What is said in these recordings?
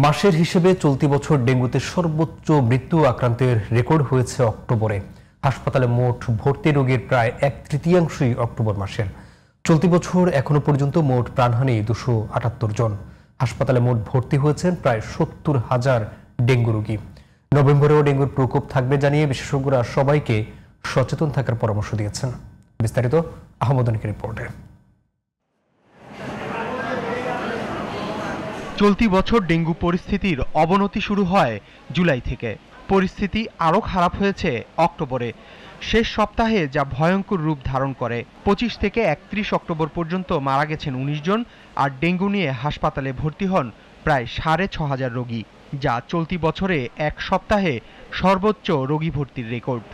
মাসের হিসেবে চলতি বছর ডেঙ্গুতে সর্বোচ্চ মৃত্যু আক্রান্তের রেকর্ড হয়েছে অক্টোবরে। হাসপাতালে মোট ভর্তি রোগীর প্রায় 1/3 অক্টোবর মাসের। চলতি বছর এখনো পর্যন্ত মোট প্রাণহানি 278 জন। হাসপাতালে মোট ভর্তি হয়েছেন প্রায় 70,000 ডেঙ্গু রোগী। নভেম্বরেও ডেঙ্গুর প্রকোপ থাকবে জানিয়ে বিশেষজ্ঞরা সবাইকে সচেতন থাকার পরামর্শ দিয়েছেন। বিস্তারিত আহমদ অনিকের রিপোর্টে। চলতি বছর ডেঙ্গু পরিস্থিতির অবনতি শুরু হয় জুলাই থেকে। পরিস্থিতি আরও খারাপ হয়েছে অক্টোবরে। শেষ সপ্তাহে যা ভয়ঙ্কর রূপ ধারণ করে। 25 থেকে 31 অক্টোবর পর্যন্ত মারা গেছেন 19 জন, আর ডেঙ্গু নিয়ে হাসপাতালে ভর্তি হন প্রায় 6,500 রোগী, যা চলতি বছরে এক সপ্তাহে সর্বোচ্চ রোগী ভর্তির রেকর্ড।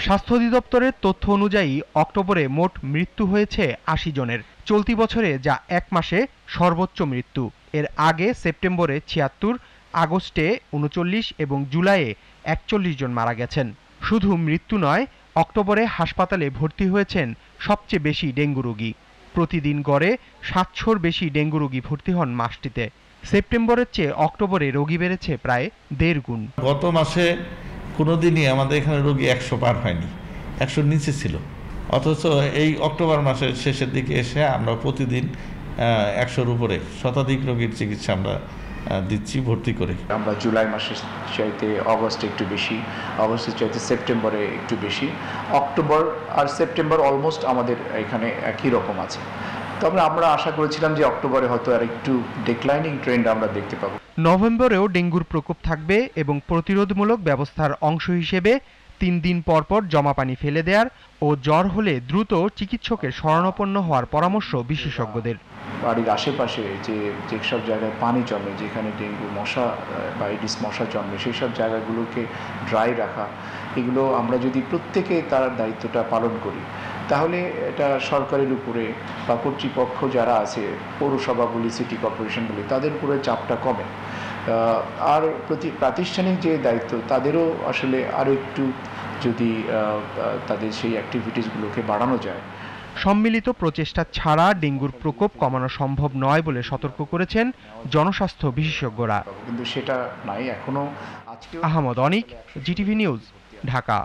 স্বাস্থ্য অধিদপ্তরের তথ্য অনুযায়ী অক্টোবরে মোট মৃত্যু হয়েছে 80 জনের। চলতি বছরে যা এক মাসে সর্বোচ্চ মৃত্যু। এর আগে সেপ্টেম্বরে 76, আগস্টে 39 এবং জুলাইয়ে 41 জন মারা গেছেন। শুধু মৃত্যু নয়, অক্টোবরে হাসপাতালে ভর্তি হয়েছেন সবচেয়ে বেশি ডেঙ্গু রোগী। প্রতিদিন গড়ে 700-র বেশি ডেঙ্গু রোগী ভর্তি হন মাসটিতে। সেপ্টেম্বরের চেয়ে অক্টোবরে রোগী বেড়েছে প্রায় 1.5 গুণ। গত মাসে কোনোদিনই আমাদের এখানে রোগী 100 পার হয়নি, 100-র নিচে ছিল। অথচ এই অক্টোবর মাসের শেষের দিকে এসে আমরা প্রতিদিন 100-র উপরে শতাধিক রোগীর চিকিৎসা আমরা দিচ্ছি ভর্তি করে। আমরা জুলাই মাসের চাইতে অগস্টে একটু বেশি, অগস্টের চাইতে সেপ্টেম্বরে একটু বেশি, অক্টোবর আর সেপ্টেম্বর অলমোস্ট আমাদের এখানে একই রকম আছে। তবে আমরা আশা করেছিলাম যে অক্টোবরে হয়তো আর একটু ডিক্লাইনিং ট্রেন্ড আমরা দেখতে পাবো। নভেম্বরেও ডেঙ্গুর প্রকোপ থাকবে এবং প্রতিরোধমূলক ব্যবস্থার অংশ হিসেবে 3 দিন পর পর জমা পানি ফেলে দেওয়ার ও জ্বর হলে দ্রুত চিকিৎসকের শরণাপন্ন হওয়ার পরামর্শ বিশেষজ্ঞদের। বাড়ির আশেপাশে যেসব জায়গায় পানি জমে, যেখানে ডেঙ্গু মশা বা এডিস মশা জন্মে, সেই সব জায়গাগুলোকে ড্রাই রাখা, এগুলো আমরা যদি প্রত্যেকে তার দায়িত্বটা পালন করি, তাহলে এটা সরকারের উপরে বা কর্তৃপক্ষ যারা আছে, পৌরসভাগুলি, সিটি কর্পোরেশনগুলি, তাদের উপরে চাপটা কমে। আর প্রাতিষ্ঠানিক যে দায়িত্ব, তাদেরও আসলে আরও একটু যদি তাদের সেই অ্যাক্টিভিটিসগুলোকে বাড়ানো যায়। সম্মিলিত প্রচেষ্টা ছাড়া ডেঙ্গুর প্রকোপ কমানো সম্ভব নয় বলে সতর্ক করেছেন জনস্বাস্থ্য বিশেষজ্ঞরা। কিন্তু সেটা নাই এখনো। আহমদ অনিক, জিটিভি নিউজ, ঢাকা।